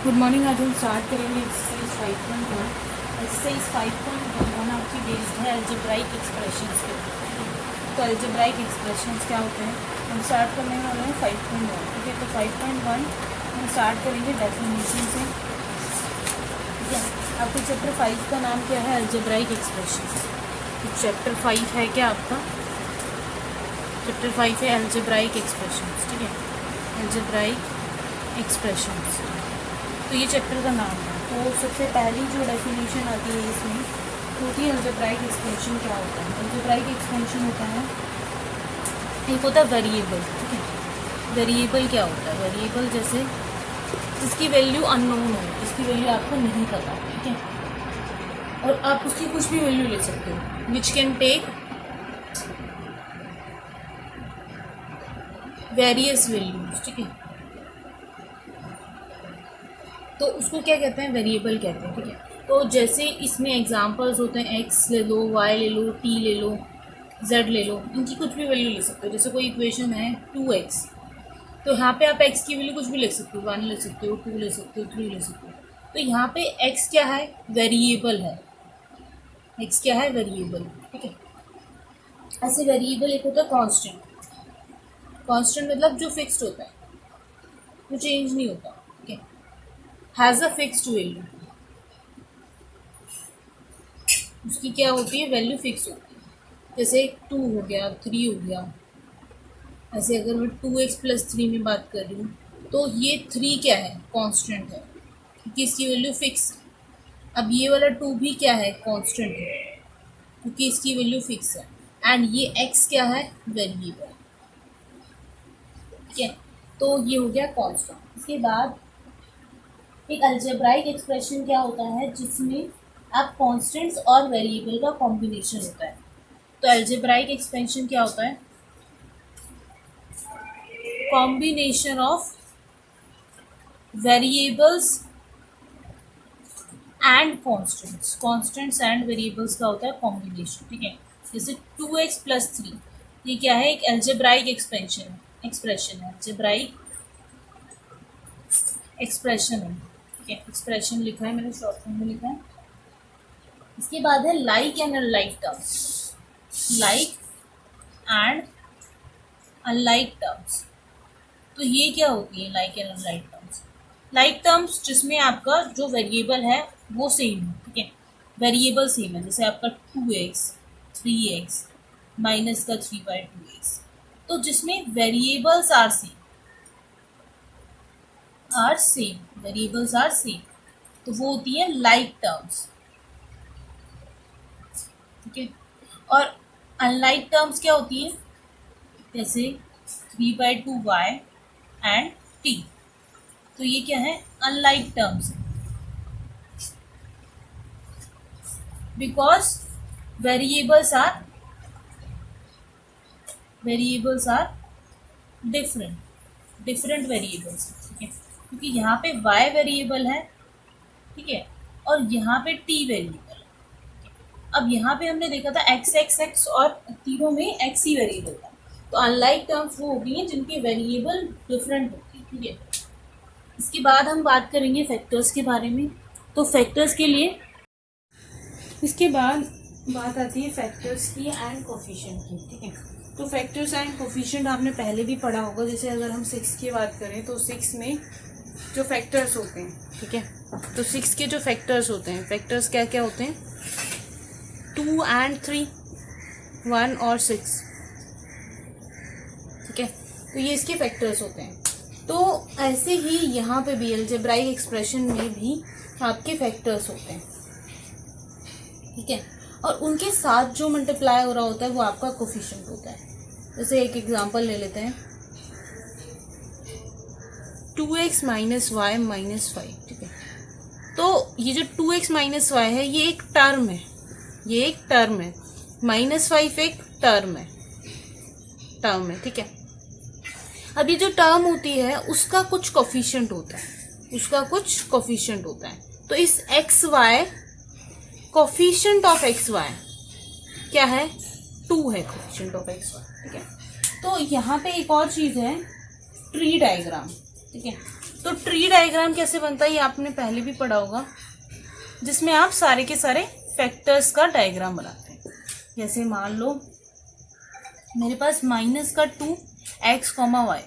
Good morning. आज हम start करेंगे एक्सरसाइज 5.1। एक्सरसाइज 5.1 आपकी बेस्ड है अलजेब्राइक एक्सप्रेशंस के। तो अलजेब्राइक एक्सप्रेशंस क्या होते हैं, हम स्टार्ट करने वाले हैं 5.1। ठीक है, तो 5.1 हम स्टार्ट करेंगे डेफिनेशन से। ठीक है, आपके चैप्टर 5 का नाम क्या है? Algebraic expressions. तो चैप्टर 5 है क्या आपका? चैप्टर 5 है अलजेब्राइक एक्सप्रेशंस। ठीक है, अलजेब्राइक एक्सप्रेशंस, तो ये चैप्टर का नाम है। तो सबसे पहली जो डेफिनेशन आती है इसमें होती है अलजेब्राइक एक्सपेंशन क्या होता है। अलजेब्राइक एक्सपेंशन होता है, एक होता है वेरिएबल। ठीक है, वेरिएबल क्या होता है? वेरिएबल जैसे जिसकी वैल्यू अननोन हो, जिसकी वैल्यू आपको नहीं पता। ठीक है, और आप उसकी कुछ भी वैल्यू ले सकते हो, which can take various values. ठीक है, तो उसको क्या कहते हैं? वेरिएबल कहते हैं। ठीक है, तो जैसे इसमें एग्जांपल्स होते हैं, एक्स ले लो, वाई ले लो, टी ले लो, जेड ले लो, इनकी कुछ भी वैल्यू ले सकते हो। जैसे कोई इक्वेशन है 2x, तो यहाँ पे आप x की वैल्यू कुछ भी ले सकते हो, 1 ले सकते हो, 2 ले सकते हो, 3 ले सकते हो। तो यहाँ पे x क्या है? वेरिएबल है। x क्या है? वेरिएबल। ठीक है, ऐसे वेरिएबल एक होता है कॉन्स्टेंट। कॉन्स्टेंट मतलब जो फिक्स्ड होता है, वो चेंज नहीं होता। ठीक है, हैज़ अ फिक्स्ड वैल्यू, उसकी क्या होती है? वैल्यू फिक्स होती है। जैसे 2 हो गया, 3 हो गया। ऐसे अगर मैं 2x+3 में बात कर रही हूँ तो ये 3 क्या है? कांस्टेंट है, क्योंकि इसकी वैल्यू फिक्स है। अब ये वाला 2 भी क्या है? कांस्टेंट है, क्योंकि इसकी वैल्यू फिक्स है। एंड ये x क्या है? वेरिएबल। ठीक है, तो ये हो गया कांस्टेंट। इसके बाद एक अलजेब्राइक एक्सप्रेशन क्या होता है, जिसमें आप कांस्टेंट्स और वेरिएबल का कॉम्बिनेशन होता है। तो अलजेब्राइक एक्सपेंशन क्या होता है? Combination of variables and constants. Constants and variables का होता है कॉम्बिनेशन। ठीक है, जैसे 2x+3, ये क्या है? एक अलजेब्राइक एक्सप्रेशन है। अलजेब्राइक एक्सप्रेशन है। ठीक है, एक्सप्रेशन लिखा है मैंने, शॉर्ट फॉर्म में लिखा है। इसके बाद है like and unlike terms. Like and unlike terms, तो ये क्या होती है? Like and unlike terms. Like terms जिसमें आपका जो वेरिएबल है वो सेम है। ठीक है, वेरिएबल सेम है। जैसे आपका 2x, 3x, माइनस का 3/2x, तो जिसमें वेरिएबल्स वेरिएबल्स आर सेम, तो वो होती है लाइक टर्म्स। ठीक है, और अनलाइक टर्म्स क्या होती है? जैसे 3/2y एंड t, तो ये क्या है? अनलाइक टर्म्स है, because variables are different variables. ठीक है, क्योंकि यहाँ पे y वेरिएबल है, ठीक है, और यहाँ पे t वेरिएबल है। अब यहाँ पे हमने देखा था x और तीनों में x ही वेरिएबल था। तो अनलाइक टर्म्स वो होती हैं जिनके वेरिएबल डिफरेंट होती है। ठीक है, इसके बाद हम बात करेंगे फैक्टर्स के बारे में। तो फैक्टर्स के लिए इसके बाद बात आती है फैक्टर्स की एंड कोफिशिएंट की। ठीक है, तो फैक्टर्स एंड कोफिशिएंट आपने पहले भी पढ़ा होगा। जैसे अगर हम 6 की बात करें तो 6 में जो फैक्टर्स होते हैं, ठीक है, तो 6 के जो फैक्टर्स होते हैं, फैक्टर्स क्या क्या होते हैं? 2 and 3, 1 और 6। ठीक है, तो ये इसके फैक्टर्स होते हैं। तो ऐसे ही यहाँ पे भी अलजेब्राइक एक्सप्रेशन में भी आपके फैक्टर्स होते हैं। ठीक है, और उनके साथ जो मल्टीप्लाई हो रहा होता है वो आपका कोफिशिएंट होता है। जैसे एक एग्जांपल ले लेते हैं, 2x - y - 5। ठीक है, तो ये जो 2x - y है ये एक टर्म है, -5 एक टर्म है। ठीक है, अब ये जो टर्म होती है उसका कुछ कोफिशिएंट होता है, तो इस x y, coefficient of x y क्या है? 2 है कोफिशिएंट ऑफ एक्स वाई। ठीक है, तो यहाँ पे एक और चीज़ है, ट्री डायग्राम। ठीक है, तो ट्री डायग्राम कैसे बनता है ये आपने पहले भी पढ़ा होगा, जिसमें आप सारे के सारे फैक्टर्स का डायग्राम बनाते हैं। जैसे मान लो मेरे पास माइनस का 2x, y,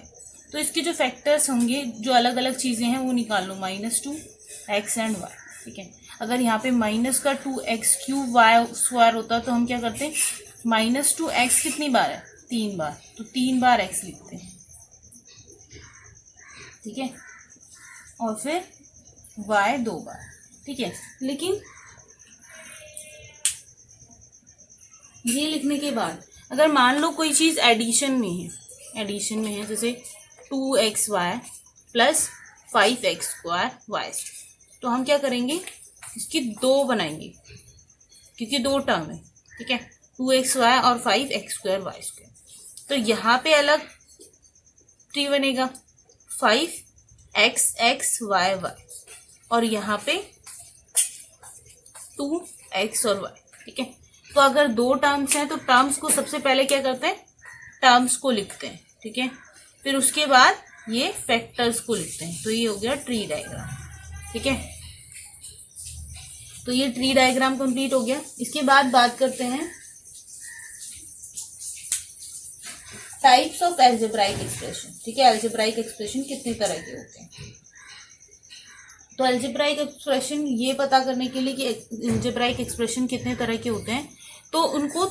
तो इसके जो फैक्टर्स होंगे, जो अलग अलग चीज़ें हैं वो निकाल लो, -2x एंड y। ठीक है, अगर यहाँ पे माइनस का 2x³ y स्क्वायर होता तो हम क्या करते, -2x कितनी बार है, 3 बार, तो 3 बार x लिखते हैं। ठीक है, और फिर y 2 बार। ठीक है, लेकिन ये लिखने के बाद अगर मान लो कोई चीज़ एडिशन में है, जैसे 2xy प्लस 5x² y, तो हम क्या करेंगे, इसकी 2 बनाएंगे क्योंकि 2 टर्म है। ठीक है, 2xy और 5x² y², तो यहाँ पे अलग ट्री बनेगा 5x y y, और यहाँ पे 2x और y। ठीक है, तो अगर 2 टर्म्स हैं तो टर्म्स को सबसे पहले क्या करते हैं, टर्म्स को लिखते हैं। ठीक है, फिर उसके बाद ये फैक्टर्स को लिखते हैं। तो ये हो गया ट्री डायग्राम। ठीक है, तो ये ट्री डायग्राम कंप्लीट हो गया। इसके बाद बात करते हैं टाइप्स ऑफ एल्जेब्राइक एक्सप्रेशन। ठीक है, एल्जेब्राइक एक्सप्रेशन कितने तरह के होते हैं। तो एल्जेब्राइक एक्सप्रेशन ये पता करने के लिए कि एल्जेब्राइक एक्सप्रेशन कितने तरह के होते हैं, तो उनको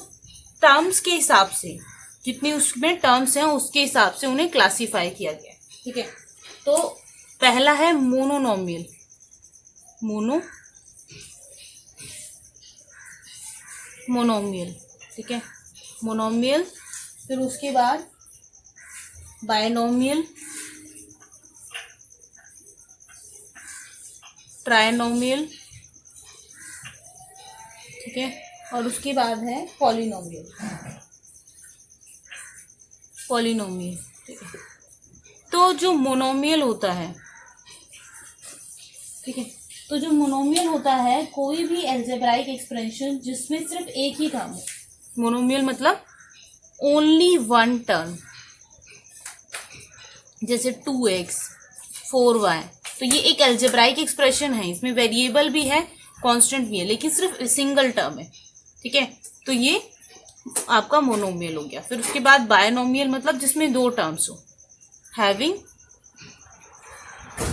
टर्म्स के हिसाब से, जितनी उसमें टर्म्स हैं उसके हिसाब से उन्हें क्लासिफाई किया गया है। ठीक है, तो पहला है मोनोनोमियल। मोनोमियल। ठीक है, मोनोमियल, फिर उसके बाद बायनोमियल, ट्राइनोमियल। ठीक है, और उसके बाद है पॉलिनोमियल। ठीक है, तो जो मोनोमियल होता है, ठीक है, तो जो मोनोमियल होता है कोई भी एल्जेब्राइक एक्सप्रेशन जिसमें सिर्फ एक ही टर्म हो। मोनोमियल मतलब ओनली वन टर्म, जैसे 2x 4y, तो ये एक एल्जेब्राइक एक्सप्रेशन है, इसमें वेरिएबल भी है, कांस्टेंट भी है, लेकिन सिर्फ सिंगल टर्म है। ठीक है, तो ये आपका मोनोमियल हो गया। फिर उसके बाद बायनोमियल मतलब जिसमें 2 टर्म्स हो, हैविंग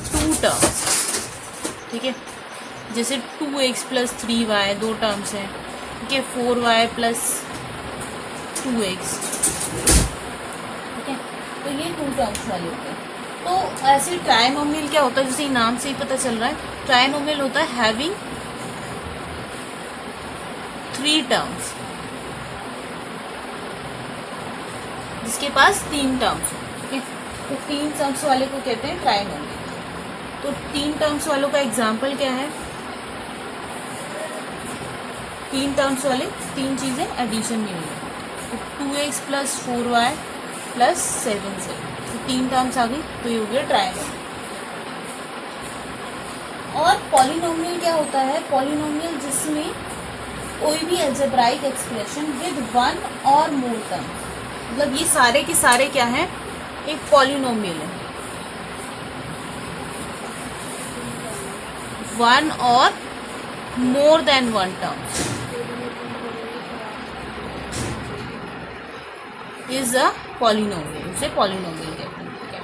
2 टर्म्स। ठीक है, जैसे 2x + 3y 2 टर्म्स हैं। ठीक है, 4y + 2x। ठीक है, तो ये 2 टर्म्स वाले होते हैं। तो ऐसे ट्राइनोमियल क्या होता है, जैसे नाम से ही पता चल रहा है, ट्राइनोमियल होता है हैविंग 3 टर्म्स, जिसके पास 3 टर्म्स हो। ठीक है, तो 3 टर्म्स वाले को कहते हैं ट्राइनोमियल। तो 3 टर्म्स वालों का एग्जाम्पल क्या है, 3 टर्म्स वाले 3 चीज़ें एडिशन में हुई, तो 2x + 4y + 7z, तो 3 टर्म्स आ गई, तो ये हो गया ट्राइनोमियल। और पॉलिनोमियल क्या होता है, पॉलिनोमियल जिसमें कोई भी एल्जेब्राइक एक्सप्रेशन विद 1 और मोर टर्म्स, मतलब ये सारे के सारे क्या हैं, एक पॉलिनोमियल है, 1 और more than 1 terms is a polynomial, उसे पॉलिनोमियल कहते हैं। ठीक है,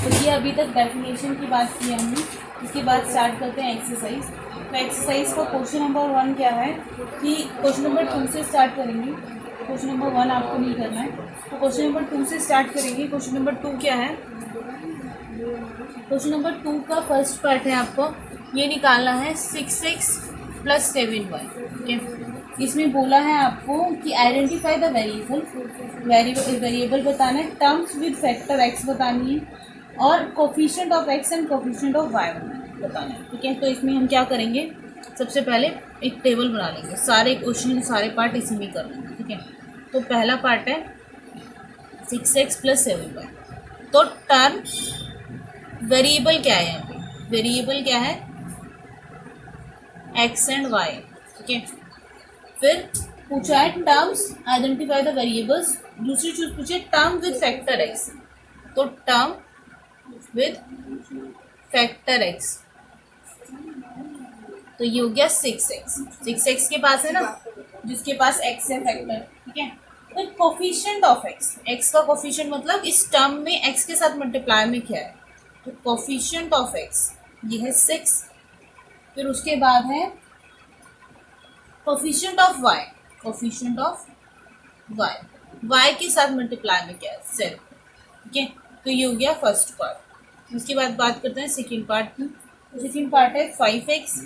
तो ये अभी तक डेफिनेशन की बात की हमने। इसके बाद स्टार्ट करते हैं एक्सरसाइज। तो एक्सरसाइज का क्वेश्चन नंबर 1 क्या है कि क्वेश्चन नंबर 2 से स्टार्ट करेंगे। क्वेश्चन नंबर 1 आपको नहीं करना है, तो क्वेश्चन नंबर 2 से स्टार्ट करेंगे। क्वेश्चन नंबर 2 क्या है, क्वेश्चन नंबर 2 का फर्स्ट पार्ट है, आपको ये निकालना है 6x + 7y। ठीक है, इसमें बोला है आपको कि आइडेंटिफाई द वेरिएबल बताना है, टर्म्स विद फैक्टर x बतानी है, और coefficient of x and coefficient of y बताना है। ठीक है, तो इसमें हम क्या करेंगे, सबसे पहले एक टेबल बना लेंगे, सारे क्वेश्चन सारे पार्ट इसी में कर लेंगे। ठीक है, तो पहला पार्ट है 6x + 7y। तो टर्म वेरिएबल क्या है, यहाँ पे वेरिएबल क्या है, x एंड y। ठीक है, फिर पूछा है टर्म्स आइडेंटिफाई द वेरिएबल्स, दूसरी चीज पूछे टर्म विद फैक्टर x, तो टर्म विद फैक्टर एक्स, तो ये हो गया 6x। 6x के पास है ना, जिसके पास x है फैक्टर, ठीक है। तो कोफिशिएंट ऑफ x, x का कोफिशिएंट मतलब इस टर्म में x के साथ मल्टीप्लाई में क्या है, तो कोफिशिएंट ऑफ x ये है 6। फिर उसके बाद है coefficient of y, coefficient of y, y के साथ मल्टीप्लाई में क्या है 7, ठीक है। तो ये हो गया फर्स्ट पार्ट। उसके बाद बात करते हैं सेकेंड पार्ट की। सेकेंड पार्ट है 5x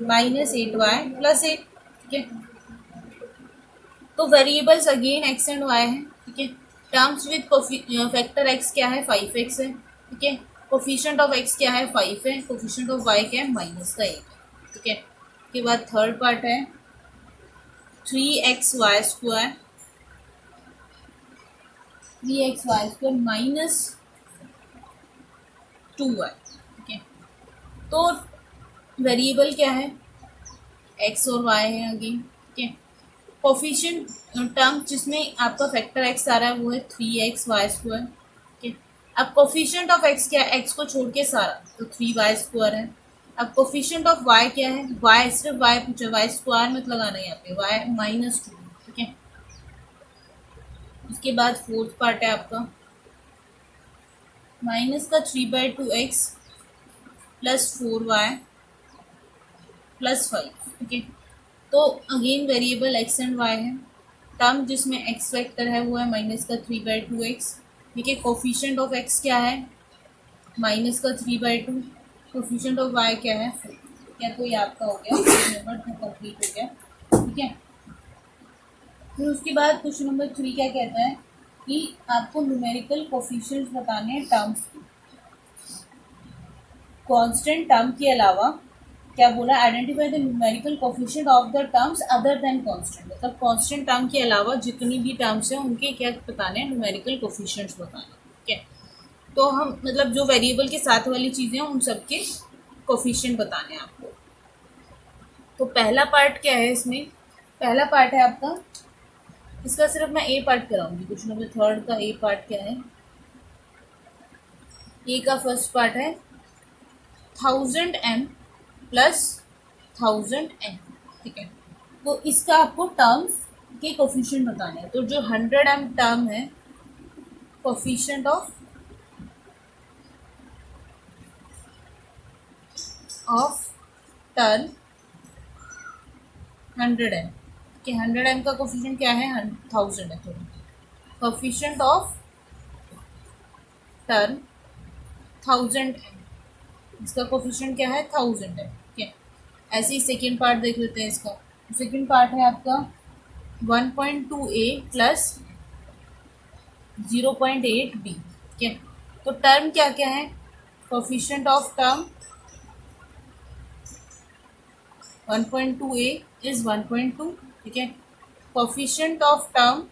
माइनस 8y प्लस 8, ठीक है। तो variables again x and y है, ठीक है। टर्म्स विद फैक्टर x क्या है 5x है, ठीक है। कोफिशिएंट ऑफ x क्या है 5 है, कोफिशिएंट ऑफ y क्या है माइनस का 1 है, ठीक है। उसके बाद थर्ड पार्ट है 3xy square, 3xy square minus 2y, ठीक है। तो वेरिएबल क्या है x और y है अगेन, ठीक है। कोफिशिएंट टर्म जिसमें आपका फैक्टर x आ रहा है वो है 3xy स्क्वायर, ठीक है। अब कोफिशिएंट ऑफ x क्या है, x को छोड़ के सारा, तो 3y स्क्वायर है। अब कोफिशिएंट ऑफ y क्या है, y सिर्फ y पूछा, y स्क्वायर मत लगाना यहाँ पे, y माइनस 2, ठीक है। उसके बाद फोर्थ पार्ट है आपका माइनस का 3/2x प्लस 4y प्लस 5, ठीक है। तो again variable x and y है। टर्म जिसमें x वेक्टर है वो है माइनस का 3/2x, ठीक है। कोफिशिएंट ऑफ x क्या है माइनस का 3/2, कोफिशिएंट ऑफ y क्या है 4, क्या तो ये आपका हो गया नंबर 2 कंप्लीट हो गया, ठीक है। फिर उसके बाद क्वेश्चन नंबर 3 क्या कहता है कि आपको न्यूमेरिकल कोफिशिएंट्स बताने हैं टर्म्स की। कांस्टेंट टर्म के अलावा क्या बोला, identify the numerical coefficient of the terms other than constant, मतलब कांस्टेंट टर्म के अलावा जितनी भी टर्म्स हैं उनके क्या बताने हैं, न्यूमेरिकल कोफिशिएंट्स बताने हैं, ठीक है। तो हम मतलब जो वेरिएबल के साथ वाली चीज़ें हैं उन सब के कोफिशिएंट बताने हैं आपको। तो पहला पार्ट क्या है इसमें, पहला पार्ट है आपका, इसका सिर्फ मैं ए पार्ट कराऊंगी। क्वेश्चन नंबर थर्ड का ए पार्ट क्या है, ए का फर्स्ट पार्ट है 1000m प्लस 1000n, ठीक है। तो इसका आपको टर्म्स के कोफिशिएंट बताने हैं। तो जो 100m टर्म है, कोफिशिएंट ऑफ टर्म 100m, कि 100m का कोफिशिएंट क्या है 1000 है, तो कोफिशिएंट ऑफ टर्म 1000m, इसका कोफिशिएंट क्या है 1000 है, ठीक है। ऐसे ही सेकेंड पार्ट देख लेते हैं इसका। सेकेंड पार्ट है आपका 1.2a प्लस 0.8b, ठीक है। तो टर्म क्या क्या है, coefficient of term 1.2a is 1.2, ठीक है। Coefficient of term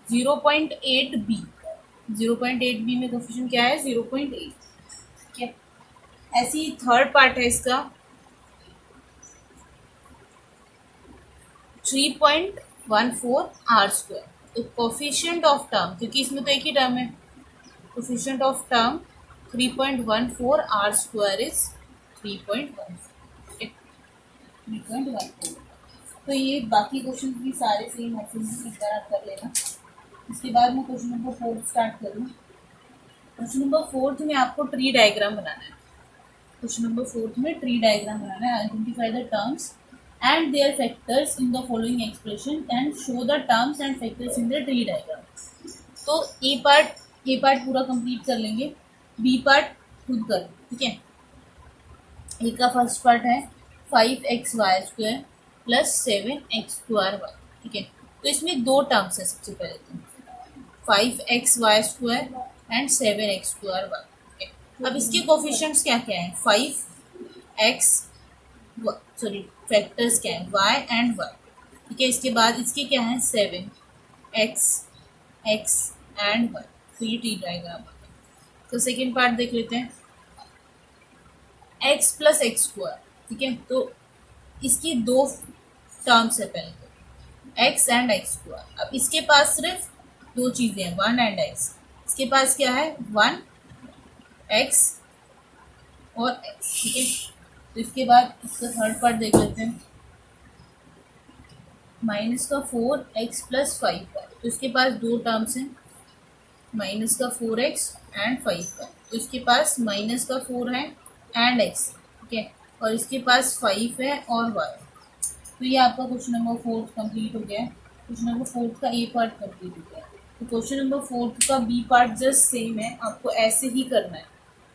0.8b, 0.8b में कोफिशिएंट क्या है 0.8, ठीक है। ऐसे ही थर्ड पार्ट है इसका 3.14 आर स्क्वायर। तो कोफिशिएंट ऑफ टर्म, क्योंकि इसमें तो एक ही टर्म है, coefficient of term 3.14 r square is 3.14, ठीक है 3.14। तो ये बाकी क्वेश्चन भी सारे सेम ऐसे ही एक बार आप कर लेना। इसके बाद मैं क्वेश्चन नंबर 4 स्टार्ट करूँ। क्वेश्चन नंबर 4 में आपको ट्री डायग्राम बनाना है। क्वेश्चन नंबर 4 में ट्री डायग्राम बनाना है। Identify the terms and their factors in the following expression and show the terms and factors in the tree diagram। तो ए part पूरा complete कर लेंगे, बी पार्ट खुद कर, ठीक है। ए का फर्स्ट पार्ट है 5xy स्क्वायर प्लस 7x2y, ठीक है। तो इसमें दो टर्म्स है, सबसे पहले तो 5xy स्क्वायर एंड 7x2y, ठीक है। अब इसके कोफिशिएंट्स क्या क्या है, 5x फैक्टर्स क्या है y एंड y, ठीक है। इसके बाद इसके क्या है 7x x एंड y। तो ये ट्री डायग्राम। तो सेकेंड पार्ट देख लेते हैं, x प्लस एक्स स्क्वायर, ठीक है। तो इसकी दो टर्म्स है, पहले तो x एंड एक्स स्क्वायर। अब इसके पास सिर्फ दो चीज़ें हैं 1 एंड x, इसके पास क्या है 1x और x, ठीक है। तो इसके बाद इसका थर्ड पार्ट देख लेते हैं, माइनस का 4x+5 है। तो इसके पास दो टर्म्स हैं, माइनस का 4x एंड 5 है। तो इसके पास माइनस का 4 है एंड x, ठीक है, और इसके पास 5 है और y। तो ये आपका क्वेश्चन नंबर 4 कंप्लीट हो गया है। क्वेश्चन नंबर 4 का ए पार्ट कंप्लीट हो गया है। तो क्वेश्चन नंबर 4 का बी पार्ट जस्ट सेम है, आपको ऐसे ही करना है।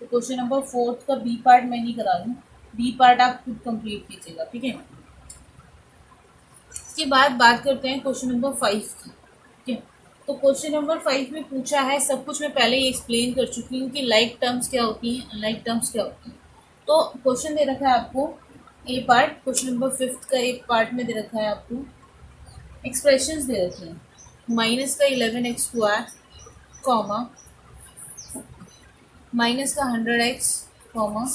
तो क्वेश्चन नंबर 4 का बी पार्ट मैं नहीं करा दूँ, बी पार्ट आप खुद कंप्लीट कीजिएगा, ठीक है। इसके बाद बात करते हैं क्वेश्चन नंबर 5 की, ठीक है। तो क्वेश्चन नंबर 5 में पूछा है, सब कुछ मैं पहले ही एक्सप्लेन कर चुकी हूँ कि लाइक टर्म्स क्या होती हैं, अनलाइक टर्म्स क्या होती हैं। तो क्वेश्चन दे रखा है आपको ए पार्ट, क्वेश्चन नंबर 5 का एक पार्ट में दे रखा है आपको एक्सप्रेशंस दे रखी हैं, माइनस का 11x², कॉमा माइनस का 100x, कॉमा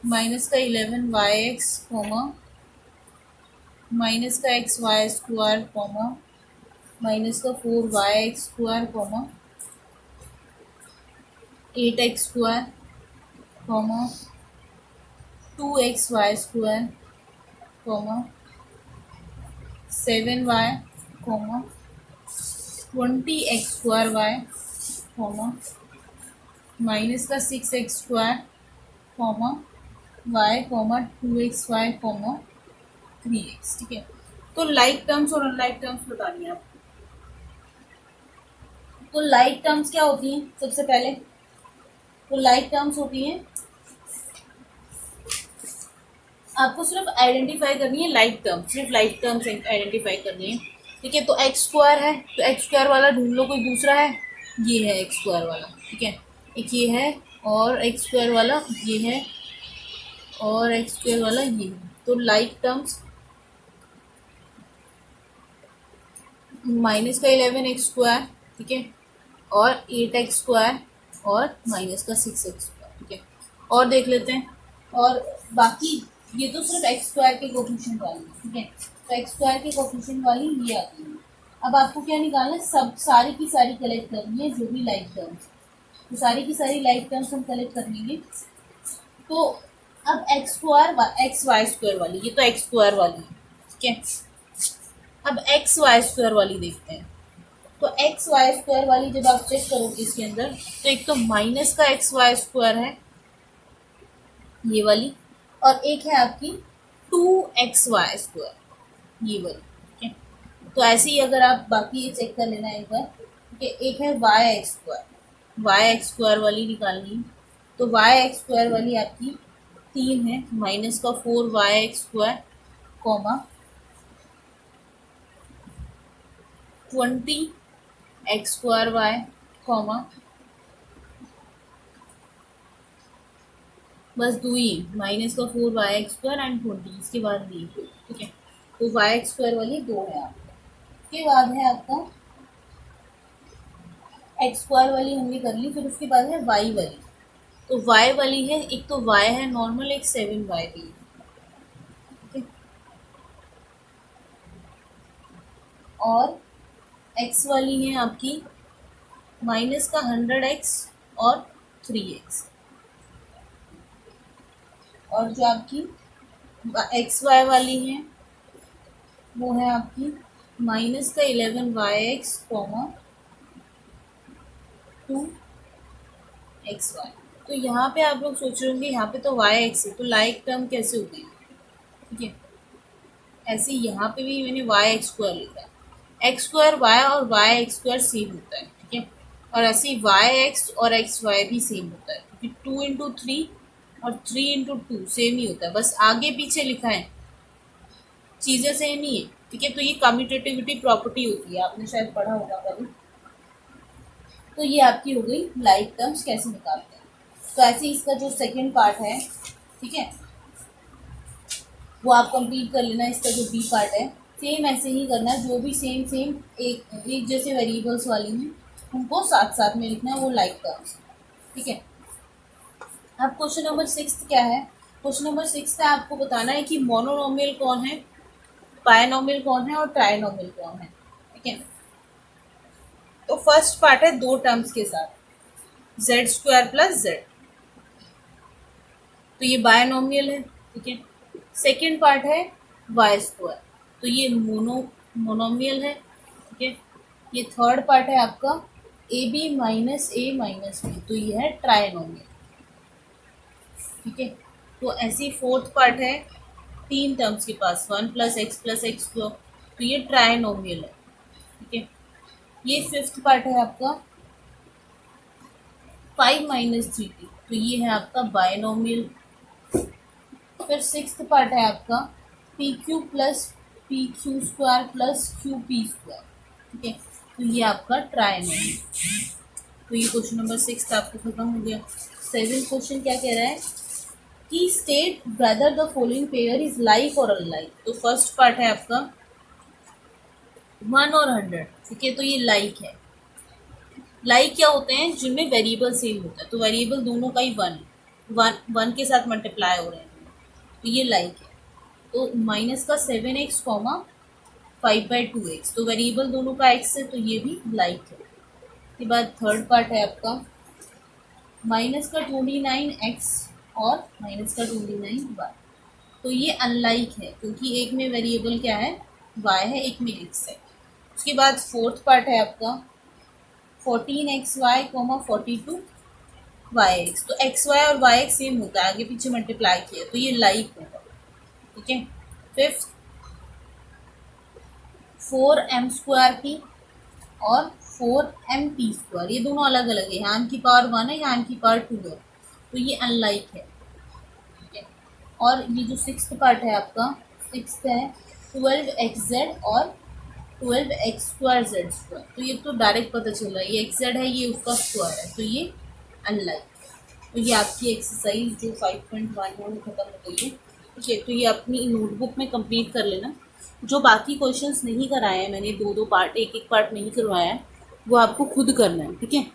माइनस का 11y(x), कॉमा माइनस का xy², कॉमा माइनस का 4y(x²), comma 8x², comma 2xy², comma 7y, comma 20x²y, comma minus का 6x², comma y, comma 2xy, comma 3x, ठीक है। तो like terms और unlike terms बतानी है आपको। तो लाइक टर्म्स क्या होती हैं, सबसे पहले तो लाइक टर्म्स होती हैं, आपको सिर्फ आइडेंटिफाई करनी है लाइक टर्म, सिर्फ लाइक टर्म्स आइडेंटिफाई करनी है, ठीक है। तो x² है, तो x² वाला ढूंढ लो, कोई दूसरा है, ये है x² वाला, ठीक है। एक ये है और x² वाला ये है और x² वाला ये है। तो लाइक टर्म्स माइनस का 11x², ठीक है, और 8x² और माइनस का 6x², ठीक है। और देख लेते हैं, और बाकी ये तो सिर्फ x² के कोफिशिएंट वाली है, ठीक है। तो x² के कोफिशिएंट वाली ये आती है। अब आपको क्या निकालना है, सब सारी की सारी कलेक्ट करनी है जो भी लाइक टर्म्स, तो सारी की सारी लाइक टर्म्स हम कलेक्ट कर लेंगे। तो अब xy² वाली, ये तो x² वाली है, ठीक है। अब xy² वाली देखते हैं। तो xy² वाली जब आप चेक करोगे इसके अंदर, तो एक तो माइनस का xy² है ये वाली, और एक है आपकी 2xy², ये वाली, ठीक है। तो ऐसे ही अगर आप बाकी ये चेक कर लेना एक बार, ठीक है। एक है y(x²) वाली निकालनी है। तो y(x²) वाली आपकी 3 है, माइनस का 4y(x²), कॉमा 20x²y, कॉमा बस दो ही, माइनस का 4y(x²) एंड 20, इसके बाद दी, ठीक है। तो y(x²) वाली 2 है आपका। उसके बाद है आपका x² वाली हमने कर ली, फिर उसके बाद है y वाली। तो y वाली है, एक तो y है नॉर्मल, एक 7y भी है, ठीक है। और x वाली है आपकी माइनस का 100x और 3x। और जो आपकी xy वाली है वो है आपकी माइनस का 11y(x), कॉमा 2xy। तो यहाँ पे आप लोग सोच रहे होंगे यहाँ पे तो y(x) है, तो लाइक टर्म कैसे हो गई, ठीक है। ऐसे यहाँ पे भी मैंने y(x²) लिखा है, x² y और y(x²) सेम होता है, ठीक है। और ऐसे ही y(x) और xy भी सेम होता है, क्योंकि 2 × 3 और 3 × 2 सेम ही होता है, बस आगे पीछे लिखा है, चीज़ें सेम ही है, ठीक है। तो ये कम्यूटेटिविटी प्रॉपर्टी होती है, आपने शायद पढ़ा होगा कभी। तो ये आपकी हो गई लाइक टर्म्स कैसे निकालते हैं। तो ऐसे ही इसका जो सेकंड पार्ट है, ठीक है, वो आप कंप्लीट कर लेना। इसका जो बी पार्ट है सेम ऐसे ही करना है, जो भी सेम सेम एक जैसे वेरिएबल्स वाली हैं उनको साथ साथ में लिखना है, वो लाइक टर्म्स, ठीक है। अब क्वेश्चन नंबर 6 क्या है, क्वेश्चन नंबर 6 का आपको बताना है कि मोनोनोमियल कौन है, बायनोमियल कौन है और ट्राइनोमियल कौन है, ठीक है। तो फर्स्ट पार्ट है दो टर्म्स के साथ जेड स्क्वायर प्लस जेड, तो ये बायनोमियल है, ठीक है। सेकेंड पार्ट है वाई स्क्वायर, तो ये मोनोमियल है, ठीक है। ये थर्ड पार्ट है आपका a b minus a minus b, तो ये है ट्राइनोमियल, ठीक है। तो ऐसी फोर्थ पार्ट है तीन टर्म्स के पास वन प्लस एक्स स्क्वायर, तो ये ट्राइनोमियल है, ठीक है। ये फिफ्थ पार्ट है आपका 5 - 3t, तो ये है आपका बायनोमियल। फिर सिक्स्थ पार्ट है आपका P Q plus P Q square plus Q P square, ठीक है, तो ये आपका ट्राइनोमियल। तो ये क्वेश्चन नंबर 6 आपको खत्म हो गया। सेवेंथ क्वेश्चन क्या कह रहा है कि state whether the following pair is like और अनलाइक। तो फर्स्ट पार्ट है आपका 1 और 100, ठीक है, तो ये लाइक है। लाइक क्या होते हैं, जिनमें वेरिएबल सेम होता है, तो वेरिएबल दोनों का ही वन के साथ मल्टीप्लाई हो रहे हैं, तो ये लाइक है। तो माइनस का 7x कॉमा 5/2x, तो वेरिएबल दोनों का x है, तो ये भी लाइक है। उसके बाद थर्ड पार्ट है आपका माइनस का 29x और माइनस का 29y, तो ये अनलाइक है क्योंकि एक में वेरिएबल क्या है y है, एक में x है। उसके बाद फोर्थ पार्ट है आपका 14xy 42yx, तो xy और yx सेम होता है, आगे पीछे मल्टीप्लाई किया, तो ये लाइक होगा, ठीक है। फिफ्थ 4m² और 4mp², ये दोनों अलग अलग है, यहाँ m की पावर 1 है, यहाँ m की पावर 2 है, तो ये अनलाइक है, ठीक है। और ये जो सिक्स्थ पार्ट है आपका सिक्स्थ है 12xz और 12x²z², तो ये तो डायरेक्ट पता चल रहा है, ये xz है, ये उसका स्क्वायर है, तो ये अनलाइक। तो ये आपकी एक्सरसाइज जो 5.1 है वो खत्म हो गई है, ठीक है। तो ये अपनी नोटबुक में कंप्लीट कर लेना। जो बाकी क्वेश्चंस नहीं कराए हैं मैंने, दो दो पार्ट एक एक पार्ट नहीं करवाया है, वो आपको खुद करना है, ठीक है।